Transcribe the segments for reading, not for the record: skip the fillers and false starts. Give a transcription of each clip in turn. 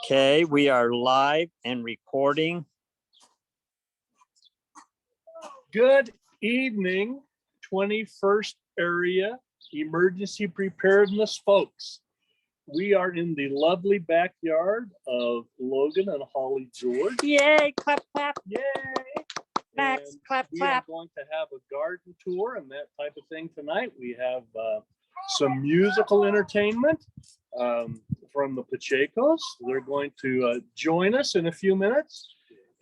Okay, we are live and recording. Good evening, 21st Area Emergency Preparedness folks. We are in the lovely backyard of Logan and Holly George. Yay, clap, clap. Yay! Max, clap, we clap. are going to have a garden tour and that type of thing tonight. We have some musical entertainment from the Pachecos. They're going to join us in a few minutes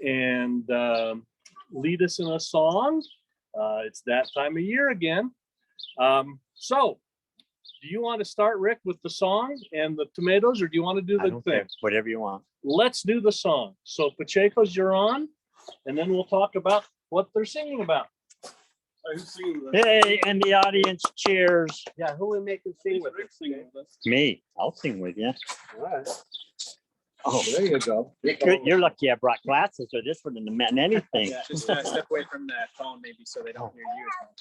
and lead us in a song. It's that time of year again. So, do you want to start, Rick, with the song and the tomatoes, or do you want to do the thing? Whatever you want. Let's do the song. So, Pachecos, you're on, and then we'll talk about what they're singing about. Hey, and the audience cheers. Yeah, who we make them sing with? Me, I'll sing with you. All right. Oh, There you go. you're lucky I brought glasses, or this wouldn't have meant anything. Yeah, just step away from that phone, maybe, so they don't hear you as much.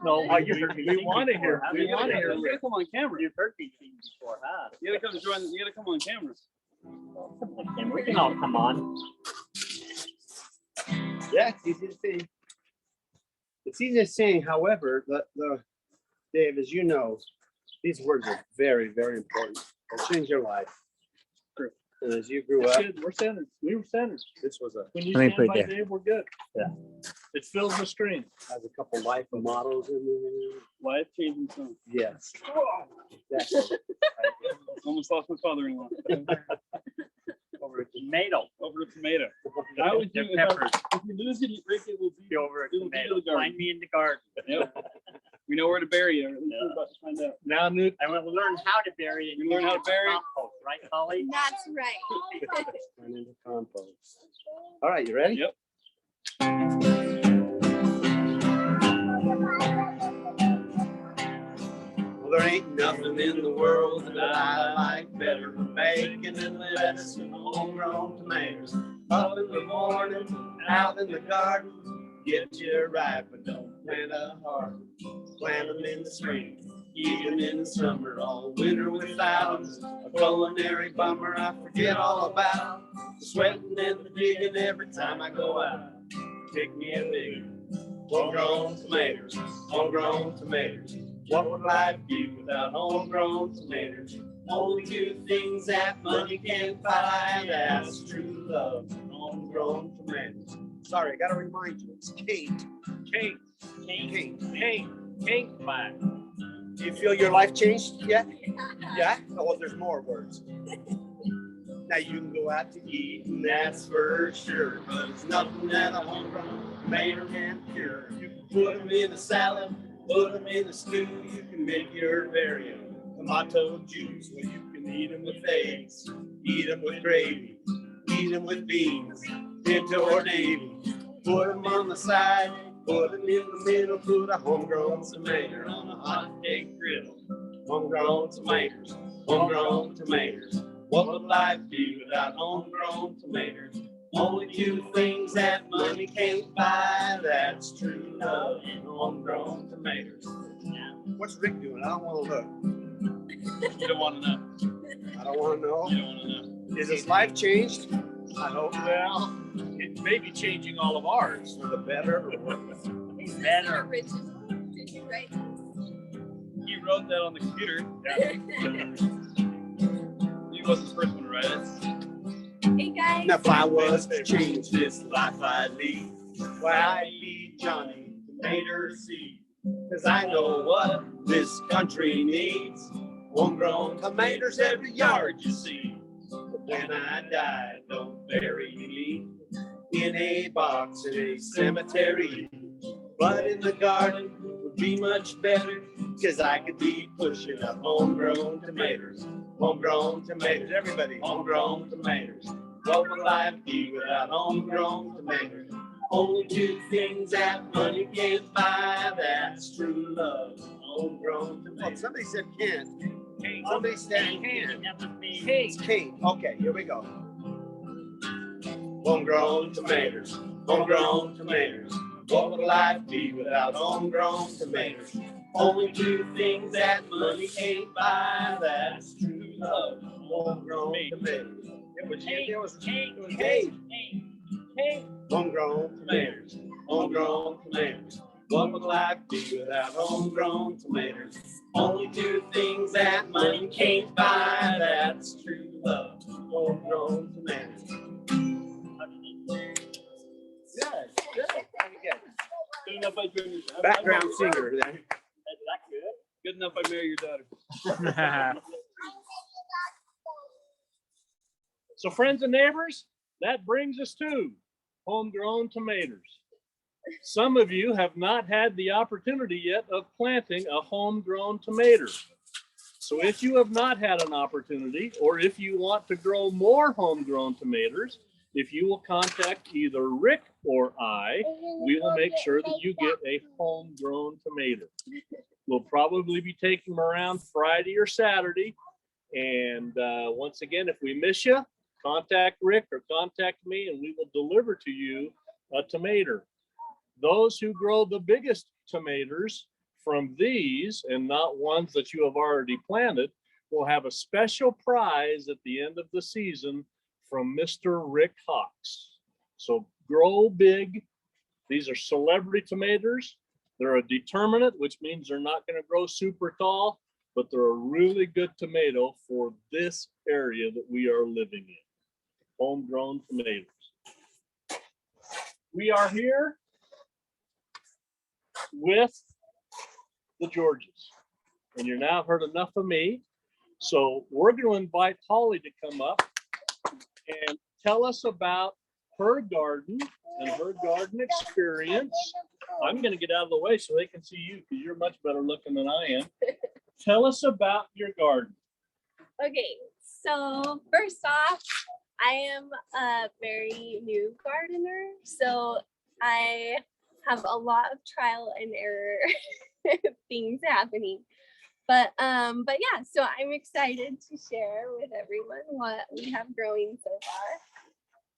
No, Oh, you heard me we sing want to hear. before, We huh? want to hear. You gotta come on camera. You've heard me sing before, huh? You gotta come join. You gotta come on camera. And we can all come on. Yeah, it's easy to sing. It's easy to sing. However, the Dave, as you know, these words are very, very important. They'll change your life. True. And as you grew up, We're centered. We were centered. this was When you Let me stand put it by there. Dave, we're good. Yeah. It fills the screen. has a couple life models in there. Life changing song. Yes. Exactly. Almost lost my father-in-law. Over a tomato. Over a tomato. I always do. Peppers. If you lose it, Rick, it will be Over a It'll be tomato. the garden. Find me in the garden. Yep. We know where to bury it. Or at least we're about to find out. Now, Newt, I will learn how to bury it. You learn how to bury it? Compost, right, Holly? That's right. Turn into compost. All right, you ready? Yep. Well, there ain't nothing in the world that I like better than bacon and lettuce and homegrown tomatoes. Up in the morning, out in the garden, get you right, but don't plant a heart. Plant them in the spring, eat them in the summer, all winter without a culinary bummer. I forget all about the sweating and the digging every time I go out. Pick me a big homegrown tomatoes, homegrown tomatoes. What would life be without homegrown tomatoes? Only two things that money can't buy, that's true love and homegrown tomatoes. Sorry, I gotta remind you, it's Kate. Kate, Kate, bye. Do you feel your life changed yet? Yeah? Oh, there's more words. Now you can go out to eat, and that's for sure. But it's nothing that a homegrown tomato can cure. You can put them in a salad, put them in a stew. You can make your very own tomato juice. Well, you can eat them with eggs, eat them with gravy, eat them with beans, pinto or navy. Put them on the side, put them in the middle. Put a homegrown tomato on a hot egg griddle. Homegrown tomatoes, homegrown tomatoes. What would life be without homegrown tomatoes? Only two things that money can't buy, that's true love and homegrown tomatoes. What's Rick doing? I don't want to look. You don't want to know. I don't want to know. You don't want to know. Is his life changed? I hope Well, it may be changing all of ours. for the better or worse. Better. Did you write? He wrote that on the computer. He wasn't the first one to write it. Hey guys. And if I was to change this life I'd lead, why I'd be Johnny Tomato Seed. Cause I know what this country needs. Homegrown tomatoes every yard you see. But when I die, don't bury me in a box in a cemetery. But in the garden would be much better. Cause I could be pushing up homegrown tomatoes. Homegrown tomatoes, everybody, homegrown tomatoes. What would life be without homegrown tomatoes? Only two things that money can't buy, that's true love, homegrown tomatoes. Oh, somebody said can't. Somebody said can't. It's Kate. Okay, here we go. Homegrown tomatoes, homegrown tomatoes. What would life be without homegrown tomatoes? Only two things that money can't buy, that's true love. Homegrown Me. tomatoes. It was Hey. Homegrown tomatoes. Homegrown tomatoes. What would life be without homegrown tomatoes? Only two things that money can't buy. That's true love. Homegrown tomatoes. Good enough I marry your daughter. Background singer there. Good enough I marry your daughter. So friends and neighbors, that brings us to homegrown tomatoes. Some of you have not had the opportunity yet of planting a homegrown tomato. So if you have not had an opportunity, or if you want to grow more homegrown tomatoes, if you will contact either Rick or I, we will make sure that you get a homegrown tomato. We'll probably be taking them around Friday or Saturday. And once again, if we miss you, contact Rick or contact me and we will deliver to you a tomato. Those who grow the biggest tomatoes from these and not ones that you have already planted will have a special prize at the end of the season from Mr. Rick Hawks. So grow big. These are celebrity tomatoes. They're a determinate, which means they're not going to grow super tall, but they're a really good tomato for this area that we are living in. Homegrown tomatoes. We are here with the Georges, and you're now heard enough of me. So we're going to invite Holly to come up and tell us about her garden and her garden experience. I'm going to get out of the way so they can see you because you're much better looking than I am. Tell us about your garden. Okay, so first off, I am a very new gardener, so I have a lot of trial and error things happening. But yeah, so I'm excited to share with everyone what we have growing so far.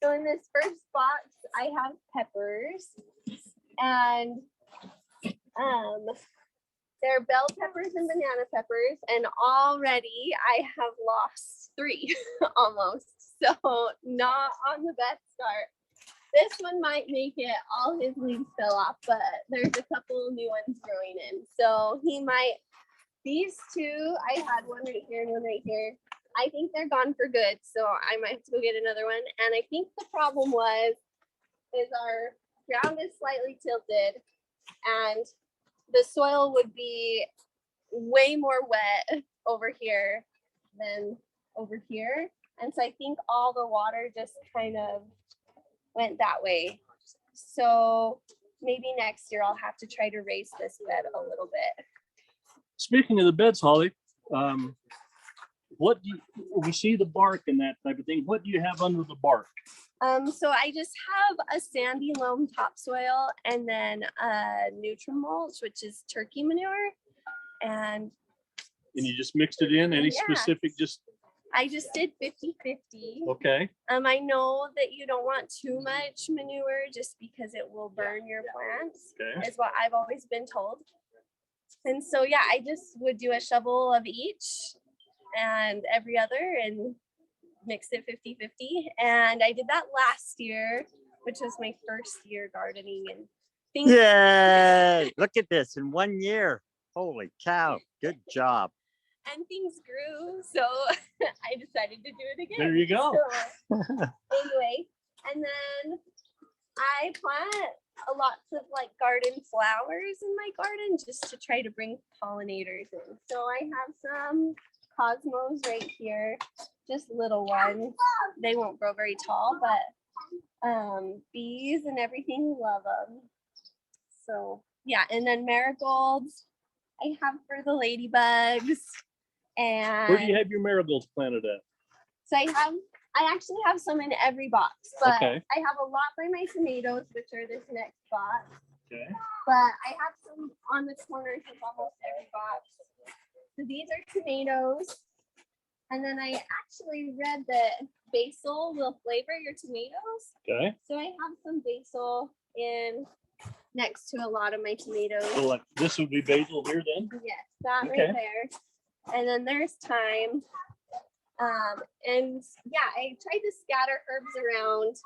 So in this first box, I have peppers, and they're bell peppers and banana peppers, and already I have lost 3 almost. So not on the best start. This one might make it. All his leaves fell off, but there's a couple new ones growing in. So he might. These 2, I had one right here and one right here. I think they're gone for good, so I might have to go get another one. And I think the problem is our ground is slightly tilted, and the soil would be way more wet over here than over here. And so I think all the water just kind of went that way. So maybe next year I'll have to try to raise this bed a little bit. Speaking of the beds, Holly, what do you, we see the bark and that type of thing. What do you have under the bark? So I just have a sandy loam topsoil and then Nutrimulch, which is turkey manure. And you just mixed it in? Any Yeah. specific, just, I just did 50-50. okay. I know that you don't want too much manure just because it will burn your plants, Okay. is what I've always been told. And so, yeah, I just would do a shovel of each and every other and mix it 50-50. And I did that last year, which was my first year gardening, and things. Yay! Look at this in 1 year. Holy cow. Good job. And things grew, so I decided to do it again. There you go. So, anyway, and then I plant lots of like garden flowers in my garden just to try to bring pollinators in. So I have some cosmos right here, just little ones. They won't grow very tall, but bees and everything love them. So yeah, and then marigolds I have for the ladybugs. And Where do you have your marigolds planted at? so I actually have some in every box, but Okay. I have a lot by my tomatoes, which are this next box. Okay. But I have some on the corners of almost every box. So these are tomatoes. And then I actually read that basil will flavor your tomatoes. Okay. So I have some basil in next to a lot of my tomatoes. So like this would be basil here then? Yes, that Okay. right there. And then there's thyme. And yeah, I tried to scatter herbs around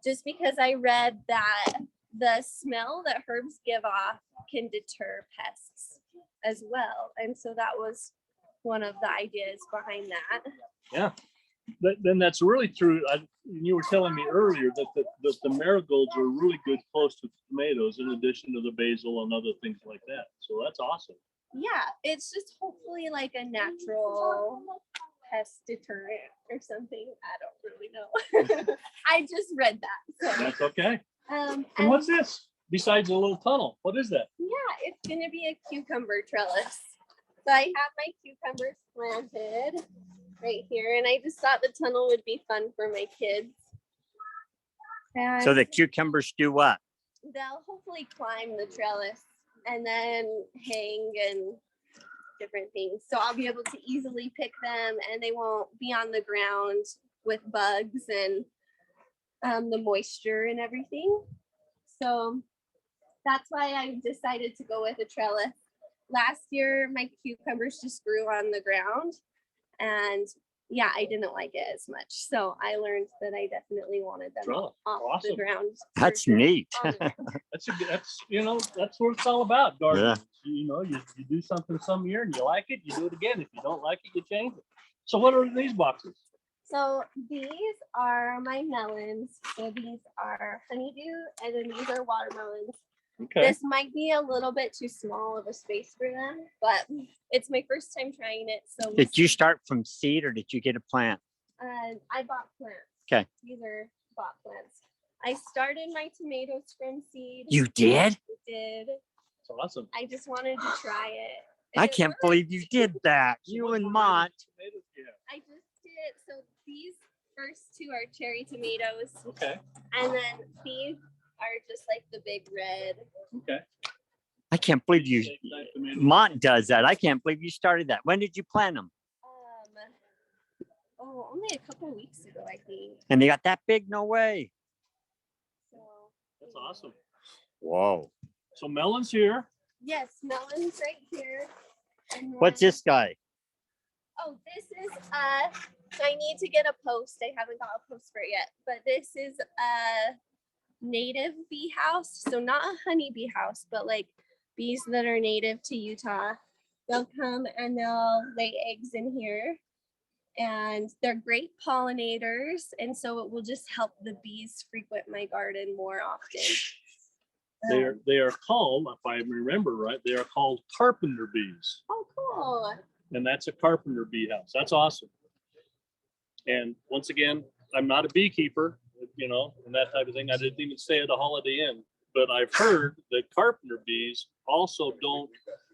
just because I read that the smell that herbs give off can deter pests as well. And so that was one of the ideas behind that. Yeah. Then that's really true. You were telling me earlier that the marigolds are really good close to tomatoes in addition to the basil and other things like that. So that's awesome. Yeah, it's just hopefully like a natural pest deterrent or something. I don't really know. I just read that. So. That's okay. And what's this? Besides a little tunnel, what is that? Yeah, it's gonna be a cucumber trellis. So I have my cucumbers planted right here, and I just thought the tunnel would be fun for my kids. And So the cucumbers do what? they'll hopefully climb the trellis and then hang and different things. So I'll be able to easily pick them, and they won't be on the ground with bugs and the moisture and everything. So that's why I decided to go with a trellis. Last year, my cucumbers just grew on the ground, and yeah, I didn't like it as much. So I learned that I definitely wanted them Trellis. off the Awesome. ground. for That's sure. neat. On the ground. That's what it's all about, gardening. Yeah. You do something some year and you like it, you do it again. If you don't like it, you change it. So what are these boxes? So these are my melons. So these are honeydew, and then these are watermelons. Okay. This might be a little bit too small of a space for them, but it's my first time trying it. So we'll Did you see. start from seed or did you get a plant? I bought plants. Okay. These are bought plants. I started my tomatoes from seed. You did? I did. That's awesome. I just wanted to try it. I And it can't worked. believe you did that. You What and varieties Mont. of tomatoes do you I just did. So these first two are cherry tomatoes, have? Okay. and then these are just like the big red. Okay. I can't believe you. Shaped type tomatoes. Mont does that. I can't believe you started that. When did you plant them? Only a couple of weeks ago, I think. And they got that big? No way. So That's awesome. Whoa. So melons here. yes, melons right here. And What's then- this guy? Oh, this is so I need to get a post. I haven't got a post for it yet, but this is a native bee house. So not a honey bee house, but like bees that are native to Utah. They'll come and they'll lay eggs in here. And they're great pollinators. And so it will just help the bees frequent my garden more often. They are called, if I remember right, they are called carpenter bees. Oh, cool. And that's a carpenter bee house. That's awesome. And once again, I'm not a beekeeper, and that type of thing. I didn't even stay at a Holiday Inn, but I've heard that carpenter bees also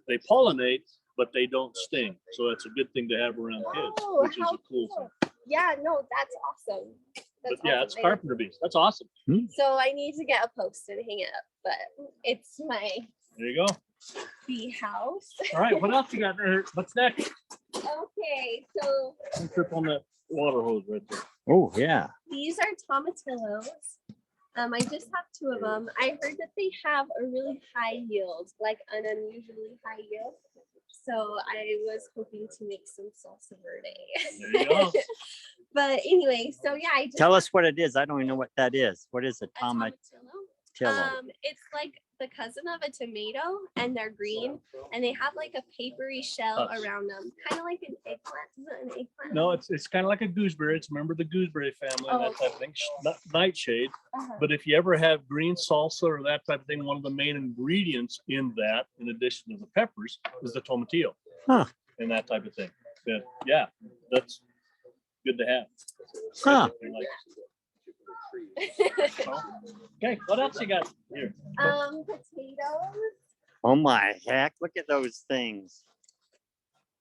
they pollinate, but they don't sting. So that's a good thing to have around kids, Oh, which is how a cool thing. Yeah, no, that's awesome. But That's yeah, awesome. it's carpenter bees. That's awesome. So I need to get a post and hang it up, but it's my There you go. bee house. All right, what else you got there? What's next? Okay, so Don't trip on that water hose right there. Oh, yeah. these are tomatillos. I just have two of them. I heard that they have a really high yield, like an unusually high yield. So I was hoping to make some salsa verde. There you go. But anyway, so yeah, I just Tell us what it is. I don't even know what that is. What is a a tomatillo? It's like the cousin of a tomato, and they're green, and they have like a papery shell Us. around them, kind of like an eggplant. Is it an eggplant? No, it's kind of like a gooseberry. It's a member of the gooseberry family, and that type of thing. Nightshade. Uh-huh. But if you ever have green salsa or that type of thing, one of the main ingredients in that, in addition to the peppers, is the tomatillo. Huh. And that type of thing. But yeah, that's good to have. Huh. Okay, what else you got here? Potatoes. Oh, my heck. Look at those things.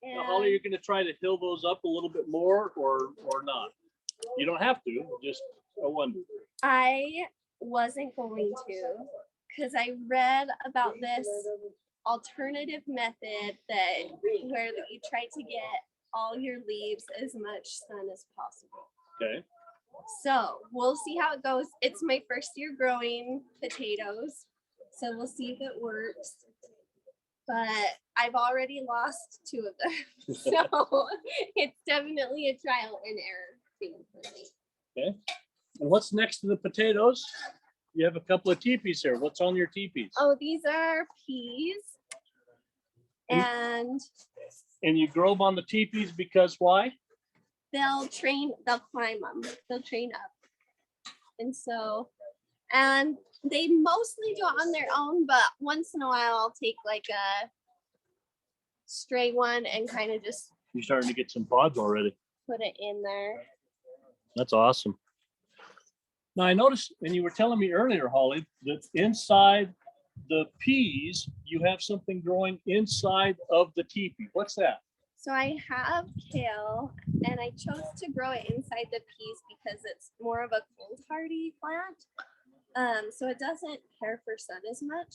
Now, Holly, you're going to try to hill those up a little bit more or not? You don't have to. Just I wonder. I wasn't going to, because I read about this alternative method where you try to get all your leaves as much sun as possible. Okay. So we'll see how it goes. It's my first year growing potatoes, so we'll see if it works. but I've already lost 2 of them. So it's definitely a trial and error thing for me. Okay. And what's next to the potatoes? You have a couple of teepees here. What's on your teepees? Oh, these are peas. And And you grow them on the teepees because why? they'll climb them, they'll train up. And so, and they mostly do it on their own, but once in a while I'll take like a stray one and kind of just You're starting to get some pods already. put it in there. That's awesome. Now I noticed, and you were telling me earlier, Holly, that inside the peas, you have something growing inside of the teepee. What's that? So I have kale, and I chose to grow it inside the peas because it's more of a cold hardy plant. So it doesn't care for sun as much,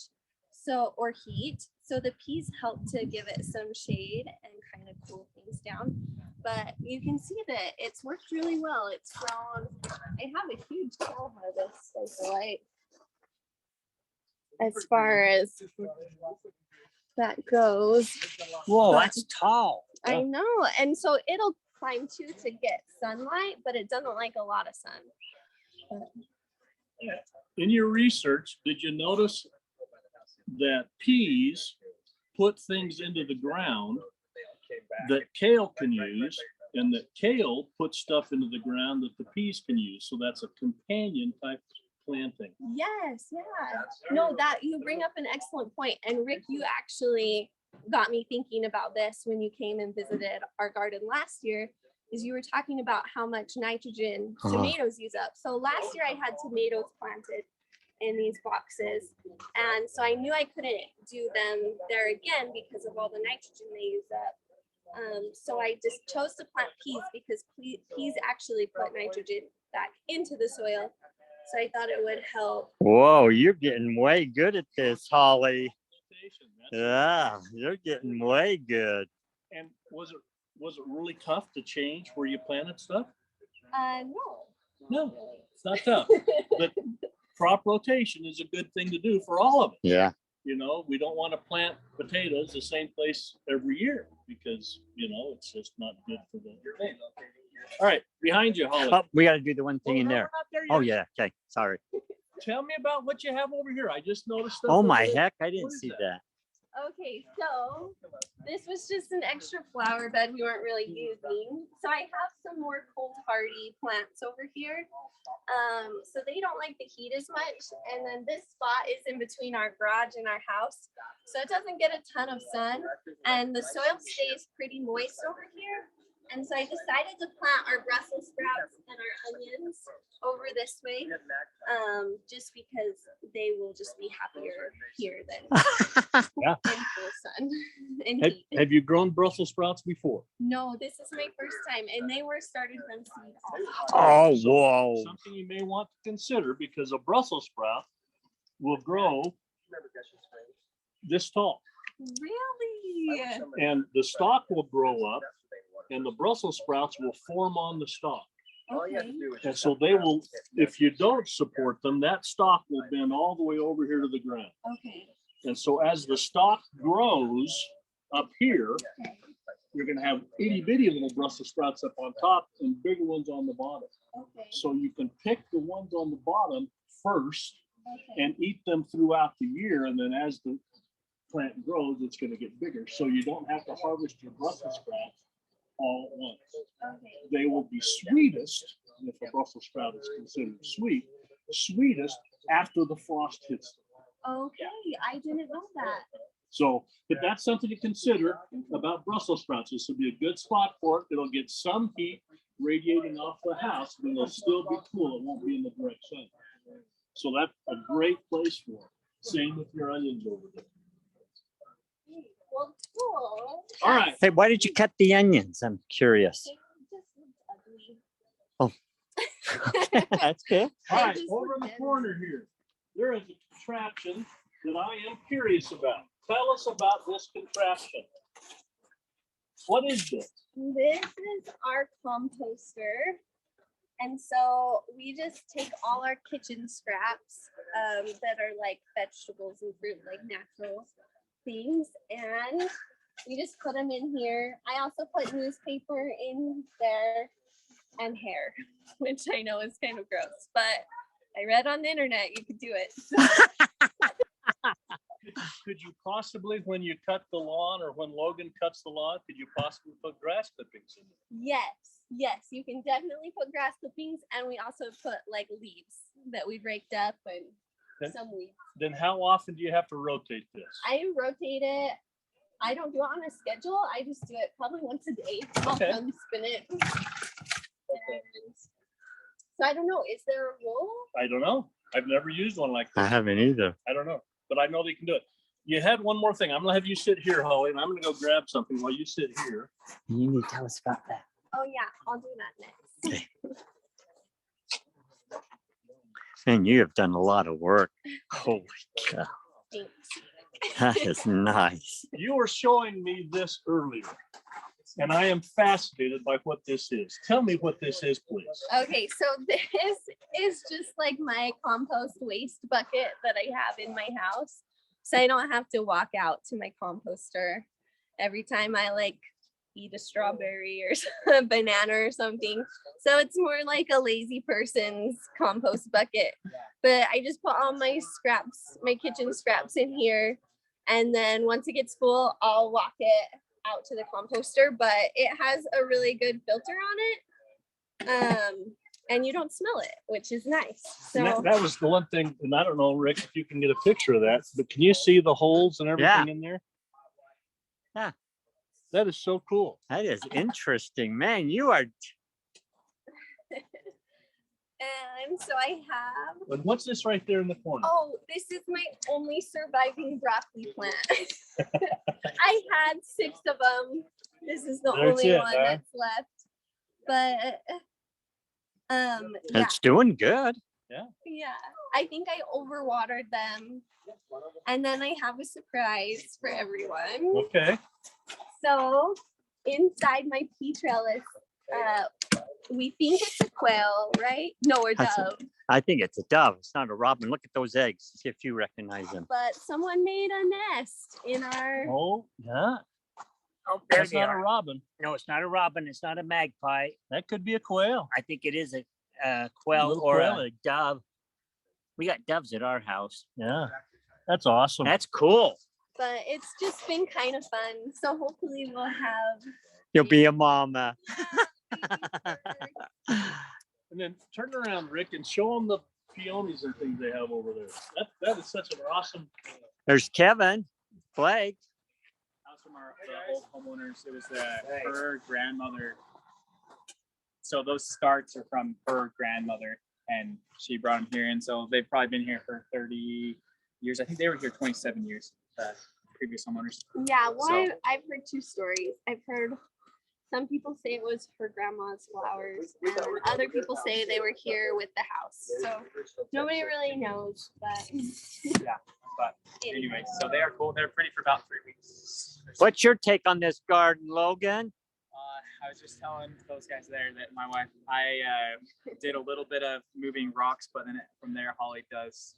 or heat. So the peas help to give it some shade and kind of cool things down. But you can see that it's worked really well. It's grown. I have a huge kale harvest, I feel like, as far as that goes. Whoa, But that's tall. I know. And so it'll climb too to get sunlight, but it doesn't like a lot of sun. But In your research, did you notice that peas put things into the ground that kale can use, and that kale puts stuff into the ground that the peas can use? So that's a companion type planting. yes, yeah. No, that you bring up an excellent point. And Rick, you actually got me thinking about this when you came and visited our garden last year, is you were talking about how much nitrogen tomatoes use up. So last year I had tomatoes planted in these boxes, and so I knew I couldn't do them there again because of all the nitrogen they use up. So I just chose to plant peas because peas actually put nitrogen back into the soil. So I thought it would help. Whoa, you're getting way good at this, Holly. Yeah, you're getting way good. And was it really tough to change where you planted stuff? No. No, it's not tough. But crop rotation is a good thing to do for all of us. Yeah. You know, we don't want to plant potatoes the same place every year because, you know, it's just not good for the thing. All right, behind you, Holly. Oh, we got to do the one thing Oh, in no, there. we're not Oh, yet. yeah. Okay. Sorry. Tell me about what you have over here. I just noticed stuff. Oh, over my there. heck. I What didn't is see that? that. Okay, so this was just an extra flower bed we weren't really using. So I have some more cold hardy plants over here. So they don't like the heat as much. And then this spot is in between our garage and our house. So it doesn't get a ton of sun, and the soil stays pretty moist over here. And so I decided to plant our Brussels sprouts and our onions over this way, just because they will just be happier here than Yeah. in full sun and Have, heat. have you grown Brussels sprouts before? No, this is my first time, and they were started from seed. Oh, So, whoa. something you may want to consider, because a Brussels sprout will grow this tall, Really? and the stalk will grow up, and the Brussels sprouts will form on the stalk. Okay. And so they will, if you don't support them, that stalk will bend all the way over here to the ground. Okay. And so as the stalk grows up here, you're going to have itty bitty little Brussels sprouts up on top and bigger ones on the bottom. Okay. So you can pick the ones on the bottom first Okay. and eat them throughout the year. And then as the plant grows, it's going to get bigger. So you don't have to harvest your Brussels sprouts all at once. Okay. They will be sweetest, if a Brussels sprout is considered sweetest after the frost hits them. Okay. I didn't know that. So if that's something to consider about Brussels sprouts, this would be a good spot for it. It'll get some heat radiating off the house, but it'll still be cool. It won't be in the direct sun. So that's a great place for it. Same with your onions over there. Well, cool. All right. Hey, why did you cut the onions? I'm curious. They just looked ugly. That's good. All right, just over in the look corner here, there is a contraption that I am curious about. Tell us about this contraption. What is this? This is our composter. And so we just take all our kitchen scraps that are like vegetables and fruit, like natural. things, and we just put them in here. I also put newspaper in there and hair, which I know is kind of gross, but I read on the internet you could do it. Could you possibly, when you cut the lawn or when Logan cuts the lawn, could you possibly put grass clippings in it? Yes, you can definitely put grass clippings, and we also put like leaves that we raked up and some weeds. Then how often do you have to rotate this? I rotate it. I don't do it on a schedule. I just do it probably once a day. I'll Okay. come spin it. And so I don't know. Is there a rule? I don't know. I've never used one like I this. haven't either. I don't know, but I know they can do it. You had one more thing. I'm gonna have you sit here, Holly, and I'm gonna go grab something while you sit here. You need to tell us about that. Oh yeah, I'll do that next. Man, you have done a lot of work. Holy cow. Thanks. That is nice. You were showing me this earlier, and I am fascinated by what this is. Tell me what this is, please. Okay, so this is just like my compost waste bucket that I have in my house. So I don't have to walk out to my composter every time I like eat a strawberry or a banana or something. So it's more like a lazy person's compost bucket. But I just put all my scraps, my kitchen scraps in here. And then once it gets full, I'll walk it out to the composter. But it has a really good filter on it. And you don't smell it, which is nice. And So that was the one thing, and I don't know, Rick, if you can get a picture of that, but can you see the holes and everything in there? Yeah. That is so cool. That is interesting. Man, you are. and so I have, And what's this right there in the corner? oh, this is my only surviving broccoli plant. I had 6 of them. This is the That's only it, one huh? that's left. But yeah, It's doing good. yeah. I think I overwatered them. And then I have a surprise for everyone. Okay. So inside my pea trellis, we think it's a quail, right? No, a That's dove. I think it's a dove. It's not a robin. Look at those eggs. See if you recognize them. But someone made a nest in our. Oh, yeah. Oh, there That's they not a are. robin. No, it's not a robin. It's not a magpie. That could be a quail. I think it is a quail Little or quail. a dove. We got doves at our house. Yeah. That's awesome. That's cool. But it's just been kind of fun. So hopefully we'll have. You'll be a mama. And then turn around, Rick, and show them the peonies and things they have over there. That is such an awesome. There's Kevin, Blake. That was from the old homeowners. It was her grandmother. So those starts are from her grandmother, and she brought them here. And so they've probably been here for 30 years. I think they were here 27 years, previous homeowners. Yeah, well, So- I've heard 2 stories. I've heard some people say it was her grandma's flowers, and other people say they were here with the house. So nobody really knows, but Yeah. But anyway, so they are cool. They're pretty for about 3 weeks. What's your take on this garden, Logan? I was just telling those guys there that my wife, I did a little bit of moving rocks, but then from there, Holly does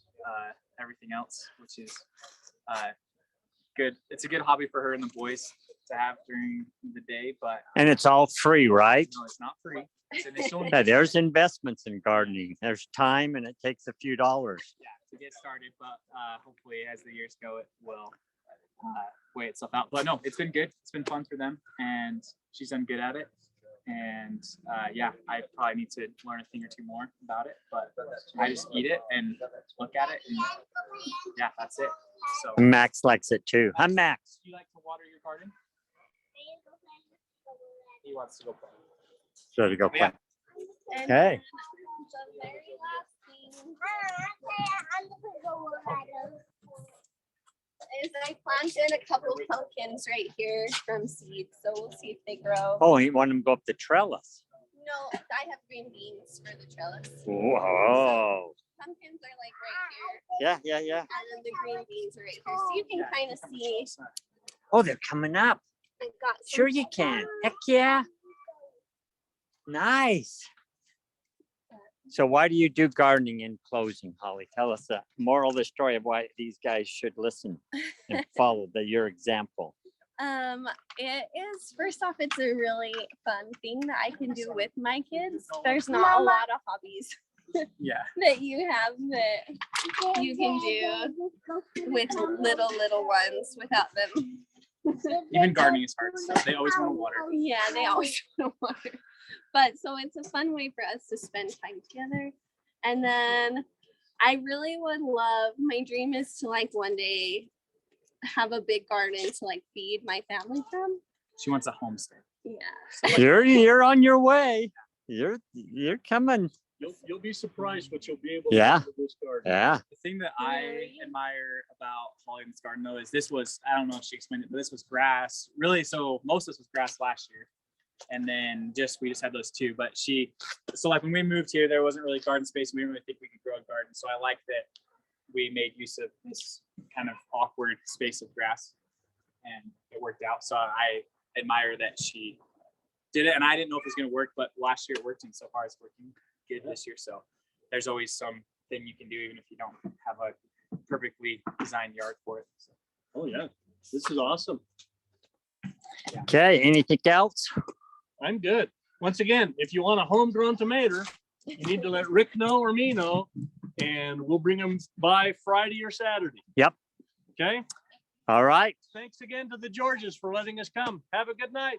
everything else, which is good. It's a good hobby for her and the boys to have during the day, but And it's all free, right? no, it's not free. It's initial Yeah, there's investments in gardening. There's time and it takes a few dollars. to get started, but hopefully as the years go, it will weigh itself out. But no, it's been good. It's been fun for them, and she's done good at it. And yeah, I probably need to learn a thing or 2 more about it, but I just eat it and look at it, and yeah, that's it. So, Max likes it too. Hi, Max. do you like to water your garden? He wants to go play. So to go play. Yeah. And Okay. the very last thing is I planted a couple of pumpkins right here from seeds, so we'll see if they grow. Oh, you want them to go up the trellis? No, I have green beans for the trellis. Whoa. Pumpkins are like right here, Yeah. and then the green beans are right here, so you can kind of see. Oh, they're coming up. I got some Sure you can. Heck yeah. Nice. So why do you do gardening in closing, Holly? Tell us the moral of the story of why these guys should listen and follow your example. It is, first off, it's a really fun thing that I can do with my kids. There's not a lot of hobbies Yeah. that you have that you can do with little ones without them. Even gardening is hard. So they always want to water. Yeah, they always want to water. But so it's a fun way for us to spend time together. And then I really would love, my dream is to like one day have a big garden to like feed my family from. She wants a homestead. Yeah. You're on your way. You're coming. You'll be surprised what you'll be able Yeah. to do with this garden. Yeah. The thing that I admire about Holly and this garden though is this was, I don't know if she explained it, but this was grass. Really, so most of this was grass last year. And then we just had those two. But so like when we moved here, there wasn't really garden space. We didn't really think we could grow a garden. So I like that we made use of this kind of awkward space of grass and it worked out. So I admire that she did it. And I didn't know if it was going to work, but last year it worked. And so far it's working good this year. So there's always something you can do, even if you don't have a perfectly designed yard for it. So. Oh yeah, this is awesome. Okay. Anything else? I'm good. Once again, if you want a homegrown tomato, you need to let Rick know or me know, and we'll bring them by Friday or Saturday. Yep. Okay. All right. Thanks again to the Georges for letting us come. Have a good night.